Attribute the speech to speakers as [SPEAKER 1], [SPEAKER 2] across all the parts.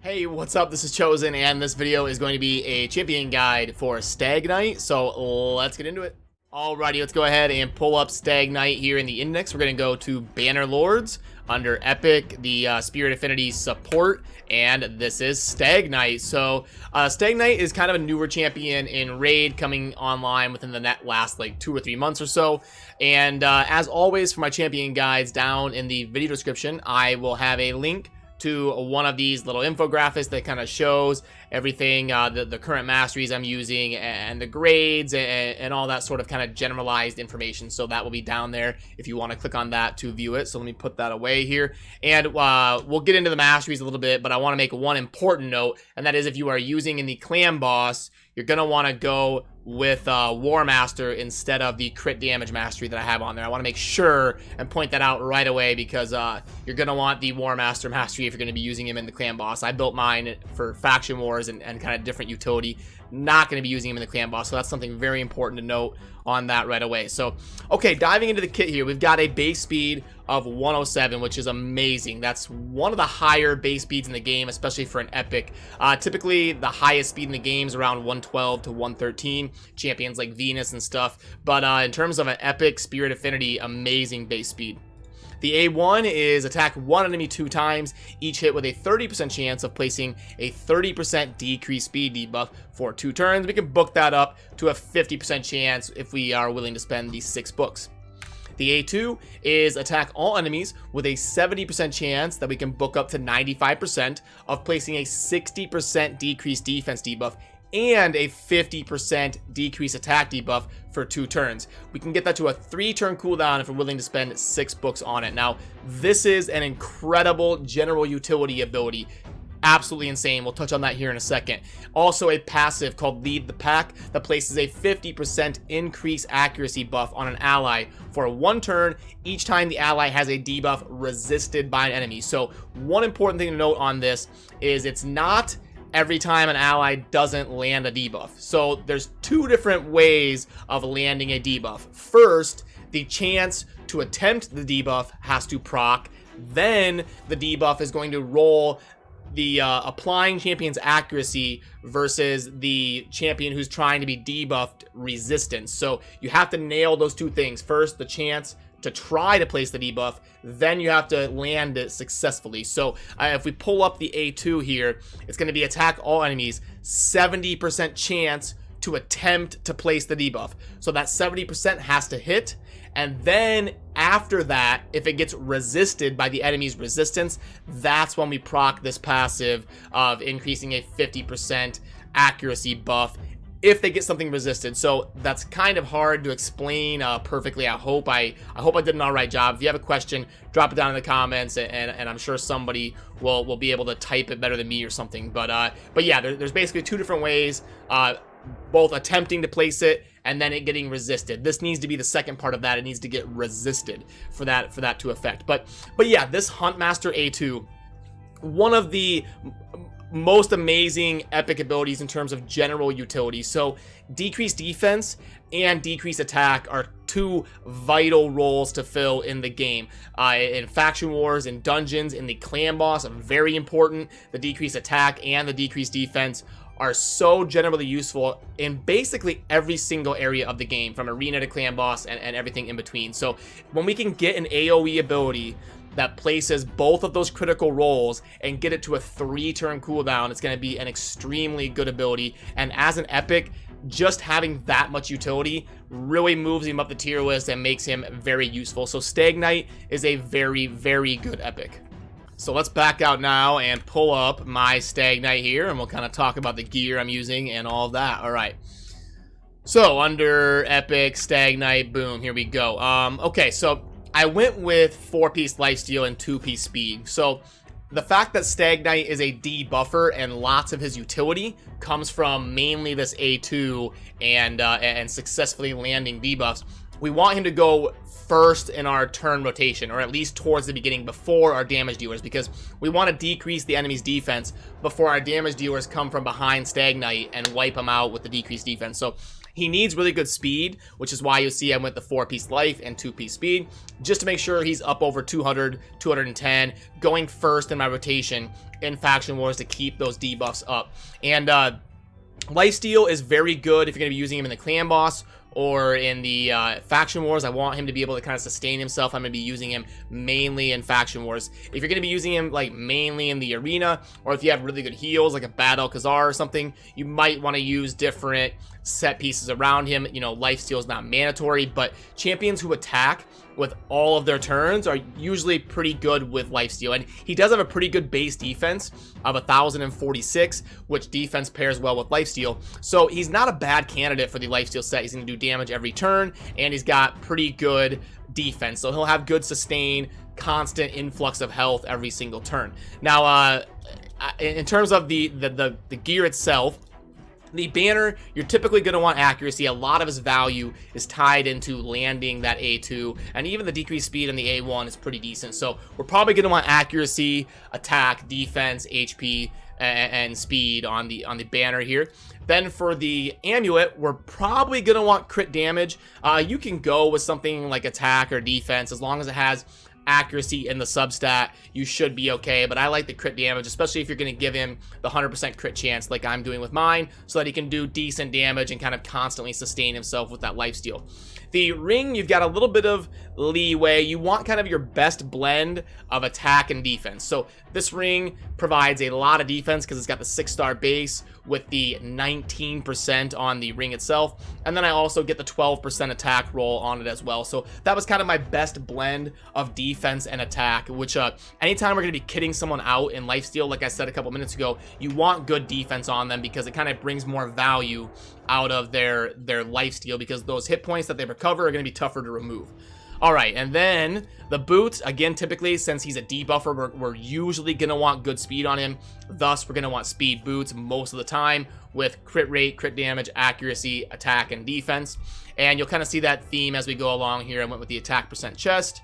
[SPEAKER 1] Hey, what's up? This is Chosen, and this video is going to be a champion guide for Stag Knight, so let's get into it. Alrighty, let's go ahead and pull up Stag Knight here in the index. We're going to go to Banner Lords, under Epic, the Spirit Affinity support, and this is Stag Knight. So, Stag Knight is kind of a newer champion in Raid, coming online within the last like 2 or 3 months or so. And as always, for my champion guides down in the video description, I will have a link to one of these little infographics that kind of shows everything, the current masteries I'm using and the grades and all that sort of kind of generalized information. So that will be down there if you want to click on that to view it. So let me put that away here, and we'll get into the masteries a little bit, but I want to make one important note, and that is if you are using in the clan boss, you're going to want to go with War Master instead of the crit damage mastery that I have on there. I want to make sure and point that out right away, because you're going to want the War Master mastery if you're going to be using him in the clan boss. I built mine for faction wars and kind of different utility, not going to be using him in the clan boss, so that's something very important to note on that right away. So okay, diving into the kit here, we've got a base speed of 107, which is amazing. That's one of the higher base speeds in the game, especially for an epic. Typically the highest speed in the game is around 112 to 113, champions like Venus and stuff, but in terms of an epic Spirit Affinity, amazing base speed. The A1 is attack one enemy 2 times, each hit with a 30% chance of placing a 30% decreased speed debuff for 2 turns. We can book that up to a 50% chance if we are willing to spend these 6 books. The A2 is attack all enemies with a 70% chance that we can book up to 95% of placing a 60% decreased defense debuff and a 50% decrease attack debuff for 2 turns. We can get that to a 3-turn cooldown if we're willing to spend 6 books on it. Now, this is an incredible general utility ability. Absolutely insane. We'll touch on that here in a second. Also a passive called Lead the Pack that places a 50% increase accuracy buff on an ally for 1 turn each time the ally has a debuff resisted by an enemy. So one important thing to note on this is it's not every time an ally doesn't land a debuff. So there's 2 different ways of landing a debuff. First, the chance to attempt the debuff has to proc. Then the debuff is going to roll the applying champion's accuracy versus the champion who's trying to be debuffed resistance. So you have to nail those 2 things. First, the chance to try to place the debuff, then you have to land it successfully. So if we pull up the A2 here, it's going to be attack all enemies, 70% chance to attempt to place the debuff. So that 70% has to hit, and then after that, if it gets resisted by the enemy's resistance, that's when we proc this passive of increasing a 50% accuracy buff if they get something resisted. So that's kind of hard to explain perfectly. I hope I did an alright job. If you have a question, drop it down in the comments, and I'm sure somebody will be able to type it better than me or something. But yeah, there's basically 2 different ways, both attempting to place it and then it getting resisted. This needs to be the second part of that. It needs to get resisted for that to affect. But yeah, this Huntmaster A2, one of the most amazing epic abilities in terms of general utility. So decreased defense and decreased attack are 2 vital roles to fill in the game. In faction wars, in dungeons, in the clan boss, very important. The decreased attack and the decreased defense are so generally useful in basically every single area of the game, from arena to clan boss and everything in between. So when we can get an AoE ability that places both of those critical roles and get it to a 3-turn cooldown, it's going to be an extremely good ability. And as an epic, just having that much utility really moves him up the tier list and makes him very useful. So Stag Knight is a very, very good epic. So let's back out now and pull up my Stag Knight here, and we'll kind of talk about the gear I'm using and all of that. All right. So under Epic, Stag Knight, boom, here we go. Okay, so I went with 4-piece lifesteal and 2-piece speed. So the fact that Stag Knight is a debuffer and lots of his utility comes from mainly this A2 and successfully landing debuffs. We want him to go first in our turn rotation, or at least towards the beginning before our damage dealers, because we want to decrease the enemy's defense before our damage dealers come from behind Stag Knight and wipe them out with the decreased defense. So He needs really good speed, which is why you'll see I went the 4-piece life and 2-piece speed, just to make sure he's up over 200, 210, going first in my rotation in Faction Wars to keep those debuffs up. And lifesteal is very good if you're going to be using him in the clan boss or in the Faction Wars. I want him to be able to kind of sustain himself. I'm going to be using him mainly in Faction Wars. If you're going to be using him like mainly in the arena, or if you have really good heals like a Bad Alcazar or something, you might want to use different set pieces around him. You know, lifesteal is not mandatory, but champions who attack with all of their turns are usually pretty good with lifesteal. And he does have a pretty good base defense of 1046, which defense pairs well with lifesteal. So he's not a bad candidate for the lifesteal set. He's going to do damage every turn, and he's got pretty good defense. So he'll have good sustain, constant influx of health every single turn. Now, in terms of the gear itself, the banner, you're typically going to want accuracy. A lot of his value is tied into landing that A2, and even the decreased speed on the A1 is pretty decent. So we're probably going to want accuracy, attack, defense, HP, and speed on the banner here. Then for the amulet, we're probably going to want crit damage. You can go with something like attack or defense as long as it has accuracy in the substat. You should be okay, but I like the crit damage, especially if you're going to give him the 100% crit chance like I'm doing with mine, so that he can do decent damage and kind of constantly sustain himself with that lifesteal. The ring, you've got a little bit of leeway. You want kind of your best blend of attack and defense. So this ring provides a lot of defense because it's got the 6-star base with the 19% on the ring itself. And then I also get the 12% attack roll on it as well. So that was kind of my best blend of defense and attack, which anytime we're going to be kitting someone out in lifesteal, like I said a couple minutes ago, you want good defense on them because it kind of brings more value out of their lifesteal, because those hit points that they recover are going to be tougher to remove. All right, and then the boots, again, typically, since he's a debuffer, we're usually going to want good speed on him. Thus, we're going to want speed boots most of the time with crit rate, crit damage, accuracy, attack, and defense. And you'll kind of see that theme as we go along here. I went with the attack percent chest.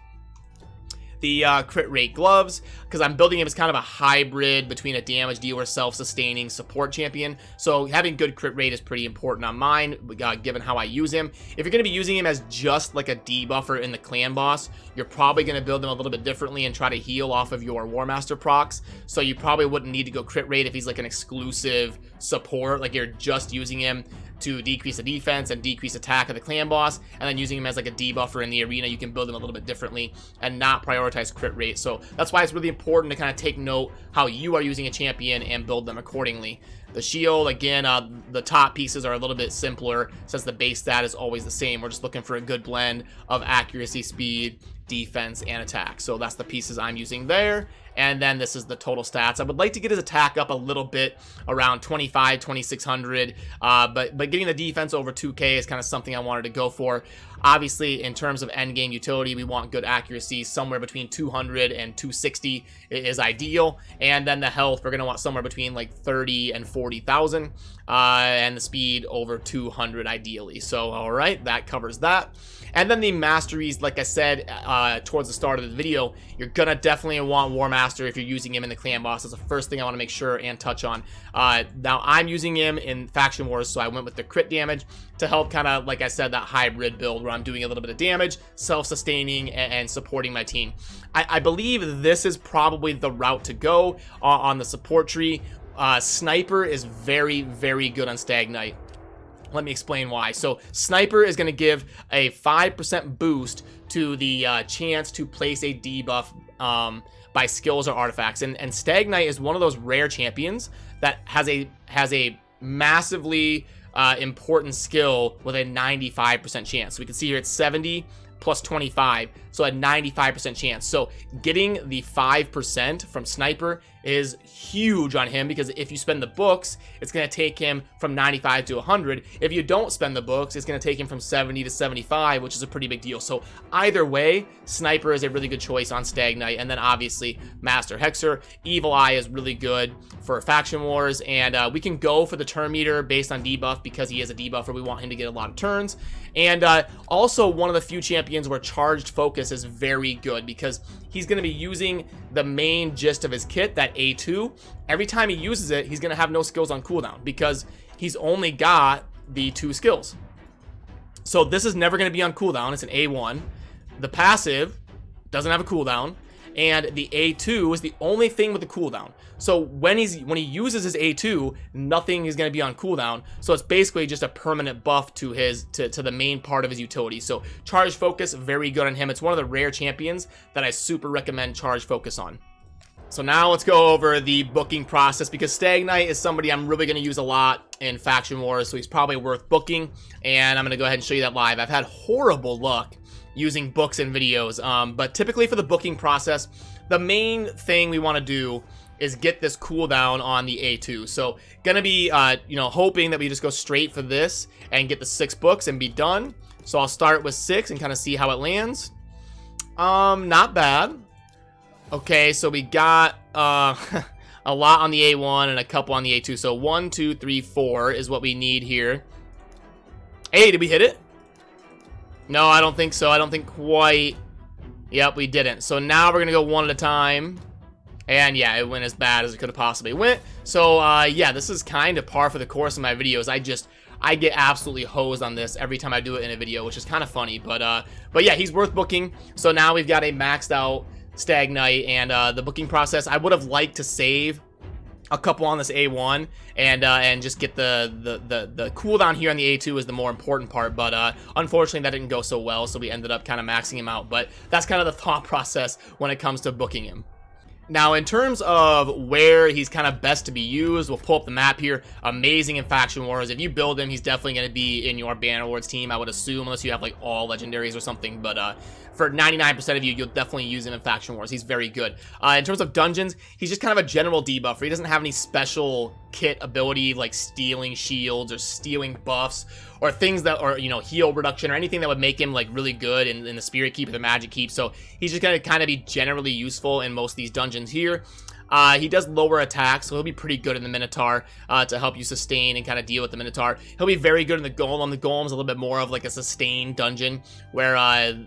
[SPEAKER 1] The crit rate gloves, because I'm building him as kind of a hybrid between a damage dealer, self-sustaining support champion. So having good crit rate is pretty important on mine, given how I use him. If you're going to be using him as just like a debuffer in the clan boss, you're probably going to build him a little bit differently and try to heal off of your War Master procs. So you probably wouldn't need to go crit rate if he's like an exclusive support, like you're just using him to decrease the defense and decrease attack of the clan boss, and then using him as like a debuffer in the arena. You can build him a little bit differently and not prioritize crit rate. So that's why it's really important to kind of take note how you are using a champion and build them accordingly. The shield, again, the top pieces are a little bit simpler since the base stat is always the same. We're just looking for a good blend of accuracy, speed, defense, and attack. So that's the pieces I'm using there. And then this is the total stats. I would like to get his attack up a little bit, around 25, 2600, but getting the defense over 2k is kind of something I wanted to go for. Obviously, in terms of endgame utility, we want good accuracy. Somewhere between 200 and 260 is ideal. And then the health, we're going to want somewhere between like 30 and 40,000, and the speed over 200 ideally. So, all right, that covers that. And then the masteries, like I said towards the start of the video, you're going to definitely want War Master if you're using him in the clan boss. That's the first thing I want to make sure and touch on. Now, I'm using him in Faction Wars, so I went with the crit damage to help kind of, like I said, that hybrid build where I'm doing a little bit of damage, self-sustaining, and supporting my team. I believe this is probably the route to go on the support tree. Sniper is very, very good on Stag Knight. Let me explain why. So Sniper is going to give a 5% boost to the chance to place a debuff by skills or artifacts. And Stag Knight is one of those rare champions that has a massively important skill with a 95% chance. So we can see here it's 70 plus 25, so a 95% chance. So getting the 5% from Sniper is huge on him, because if you spend the books, it's going to take him from 95 to 100. If you don't spend the books, it's going to take him from 70 to 75, which is a pretty big deal. So either way, Sniper is a really good choice on Stag Knight. And then obviously Master Hexer. Evil Eye is really good for Faction Wars, and we can go for the turn meter based on debuff because he is a debuffer. We want him to get a lot of turns. And also one of the few champions where charged focus is very good, because he's going to be using the main gist of his kit, that A2. Every time he uses it, he's going to have no skills on cooldown because he's only got the 2 skills. So this is never going to be on cooldown. It's an A1. The passive doesn't have a cooldown, and the A2 is the only thing with the cooldown. So when he uses his A2, nothing is going to be on cooldown. So it's basically just a permanent buff to his to the main part of his utility. So Charge Focus, very good on him. It's one of the rare champions that I super recommend Charge Focus on. So now let's go over the booking process, because Stag Knight is somebody I'm really going to use a lot in Faction Wars, so he's probably worth booking, and I'm going to go ahead and show you that live. I've had horrible luck using books and videos, but typically for the booking process, the main thing we want to do is get this cooldown on the A2. So gonna be, you know, hoping that we just go straight for this and get the 6 books and be done. So I'll start with 6 and kind of see how it lands. Not bad. Okay, so we got a lot on the A1 and a couple on the A2. So 1, 2, 3, 4 is what we need here. Hey, did we hit it? No, I don't think so. I don't think quite. Yep, we didn't. So now we're gonna go one at a time. And yeah, it went as bad as it could have possibly went. So yeah, this is kind of par for the course in my videos. I get absolutely hosed on this every time I do it in a video, which is kind of funny. But yeah, he's worth booking. So now we've got a maxed out Stag Knight, and the booking process, I would have liked to save a couple on this A1 and just get the cooldown here on the A2 is the more important part, but unfortunately that didn't go so well, so we ended up kind of maxing him out. But that's kind of the thought process when it comes to booking him. Now, in terms of where he's kind of best to be used, we'll pull up the map here. Amazing in Faction Wars. If you build him, he's definitely going to be in your Banner Lords team, I would assume, unless you have like all legendaries or something. But for 99% of you, you'll definitely use him in Faction Wars. He's very good. In terms of dungeons, he's just kind of a general debuffer. He doesn't have any special kit ability like stealing shields or stealing buffs or things that, or, you know, heal reduction or anything that would make him like really good in the Spirit Keep or the Magic Keep. So he's just going to kind of be generally useful in most of these dungeons here. He does lower attacks, so he'll be pretty good in the Minotaur to help you sustain and kind of deal with the Minotaur. He'll be very good in the Golem. The Golem's a little bit more of like a sustained dungeon where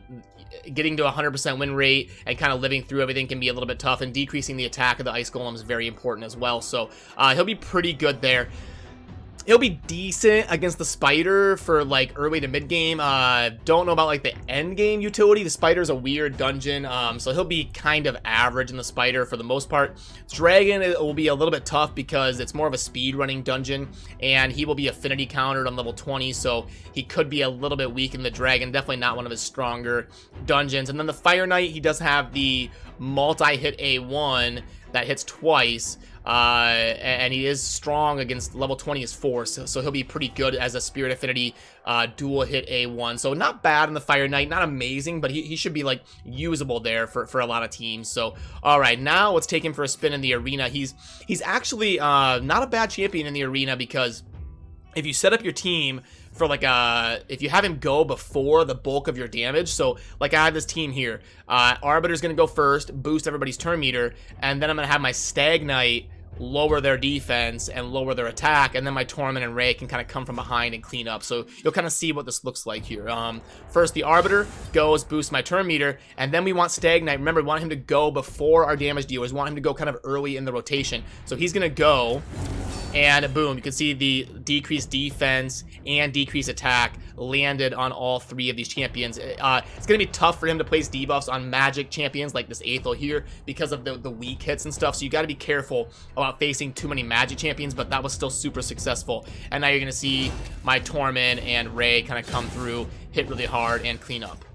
[SPEAKER 1] getting to 100% win rate and kind of living through everything can be a little bit tough, and decreasing the attack of the Ice Golem is very important as well. So he'll be pretty good there. He'll be decent against the Spider for like early to mid game. Don't know about like the end game utility. The Spider's a weird dungeon, so he'll be kind of average in the Spider for the most part. Dragon will be a little bit tough because it's more of a speed running dungeon, and he will be affinity countered on level 20, so he could be a little bit weak in the Dragon. Definitely not one of his stronger dungeons. And then the Fire Knight, he does have the multi-hit A1 that hits twice. And he is strong against level 20 is Force, so he'll be pretty good as a Spirit Affinity dual hit A1. So not bad in the Fire Knight, not amazing, but he should be like usable there for a lot of teams. So all right, now let's take him for a spin in the arena. He's actually not a bad champion in the arena, because if you set up your team for like if you have him go before the bulk of your damage, so like I have this team here, Arbiter's gonna go first, boost everybody's turn meter, and then I'm gonna have my Stag Knight lower their defense and lower their attack, and then my Torment and Ray can kind of come from behind and clean up. So you'll kind of see what this looks like here. First the Arbiter goes, boosts my turn meter, and then we want Stag Knight. Remember, we want him to go before our damage dealers. We want him to go kind of early in the rotation. So he's gonna go, and boom, you can see the decreased defense and decreased attack landed on all 3 of these champions. It's going to be tough for him to place debuffs on magic champions like this Aethel here because of the weak hits and stuff, so you got to be careful about facing too many magic champions, but that was still super successful. And now you're going to see my Torment and Ray kind of come through, hit really hard, and clean up.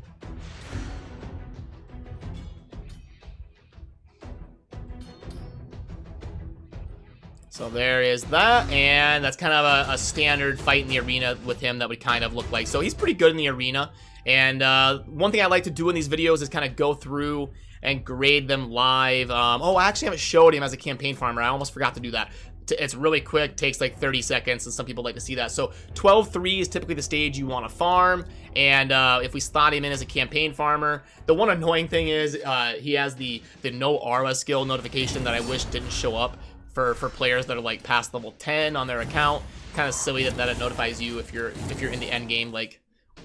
[SPEAKER 1] So there is that, and that's kind of a standard fight in the arena with him that would kind of look like. So he's pretty good in the arena, and one thing I like to do in these videos is kind of go through and grade them live. Oh, I actually haven't showed him as a campaign farmer. I almost forgot to do that. It's really quick, takes like 30 seconds, and some people like to see that. So 12-3 is typically the stage you want to farm, and if we slot him in as a campaign farmer, the one annoying thing is he has the no Aura skill notification that I wish didn't show up for players that are like past level 10 on their account. Kind of silly that it notifies you if you're in the end game. Like,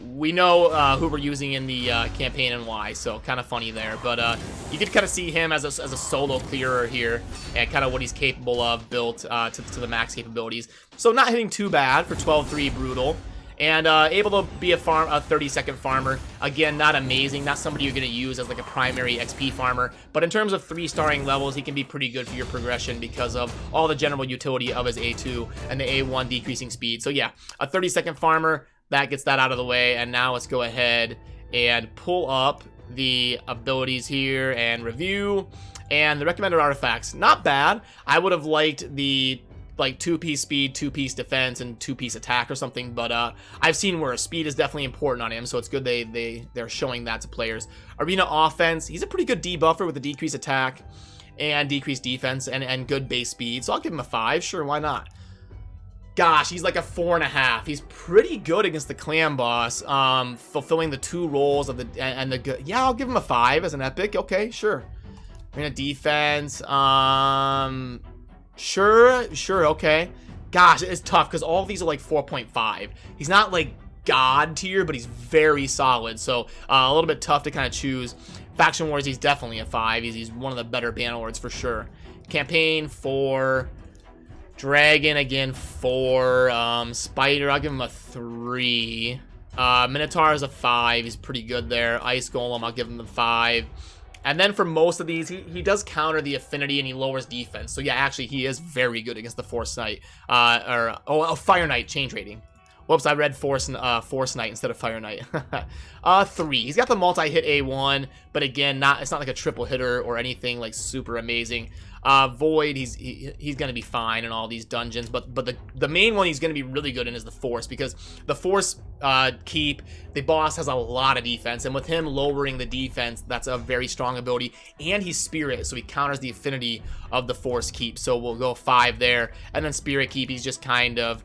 [SPEAKER 1] we know who we're using in the campaign and why, so kind of funny there. But you can kind of see him as a solo clearer here, and kind of what he's capable of built to the max capabilities. So not hitting too bad for 12-3 brutal. and able to be a 30-second farmer. Again, not amazing, not somebody you're going to use as like a primary XP farmer, but in terms of 3-starring levels, he can be pretty good for your progression because of all the general utility of his A2 and the A1 decreasing speed. So yeah, a 30-second farmer, that gets that out of the way. And now let's go ahead and pull up the abilities here and review. And the recommended artifacts, not bad. I would have liked the like 2-piece speed, 2-piece defense, and 2-piece attack or something, but I've seen where speed is definitely important on him, so it's good they're showing that to players. Arena offense, he's a pretty good debuffer with a decreased attack and decreased defense and good base speed, so I'll give him a 5. Sure, why not? Gosh, he's like a 4.5. He's pretty good against the clan boss, fulfilling the 2 roles of the good. Yeah, I'll give him a 5 as an epic. Okay, sure. Arena defense, Sure, okay. Gosh, it's tough because all of these are like 4.5. He's not like god tier, but he's very solid. So a little bit tough to kind of choose. Faction Wars, he's definitely a 5. He's one of the better Bannerlords for sure. Campaign 4. Dragon again 4. Spider, I'll give him a 3. Minotaur is a 5. He's pretty good there. Ice Golem, I'll give him a 5. And then for most of these, he does counter the affinity and he lowers defense. So yeah, actually he is very good against the Force Knight. Fire Knight change rating. Whoops, I read Force Knight instead of Fire Knight. 3. He's got the multi-hit A1, but again, it's not like a triple hitter or anything like super amazing. Void, he's gonna be fine in all these dungeons, but the main one he's gonna be really good in is the Force, because the Force keep, the boss has a lot of defense, and with him lowering the defense, that's a very strong ability, and he's Spirit, so he counters the affinity of the Force keep, so we'll go 5 there. And then Spirit keep, he's just kind of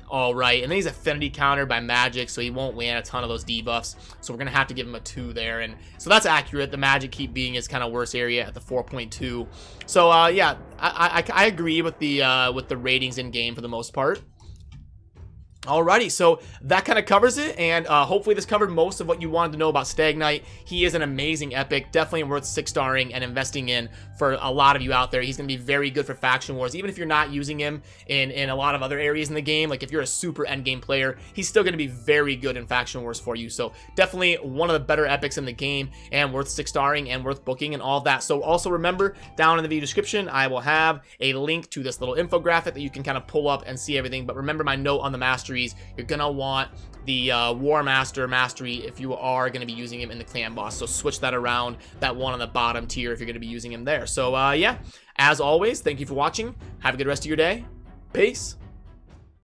[SPEAKER 1] all right, and then he's affinity countered by magic, so he won't land a ton of those debuffs, so we're gonna have to give him a 2 there. And so that's accurate. The magic keep being his kind of worst area at the 4.2. So yeah, I agree with the ratings in game for the most part. Alrighty, so that kind of covers it, and hopefully this covered most of what you wanted to know about Stag Knight. He is an amazing epic, definitely worth 6-starring and investing in for a lot of you out there. He's going to be very good for Faction Wars, even if you're not using him in a lot of other areas in the game. Like if you're a super endgame player, he's still going to be very good in Faction Wars for you. So definitely one of the better epics in the game, and worth 6-starring and worth booking and all that. So also remember, down in the video description, I will have a link to this little infographic that you can kind of pull up and see everything. But remember my note on the Masteries. You're gonna want the War Master Mastery if you are gonna be using him in the clan boss. So switch that around, that one on the bottom tier, if you're gonna be using him there. So yeah, as always, thank you for watching. Have a good rest of your day. Peace.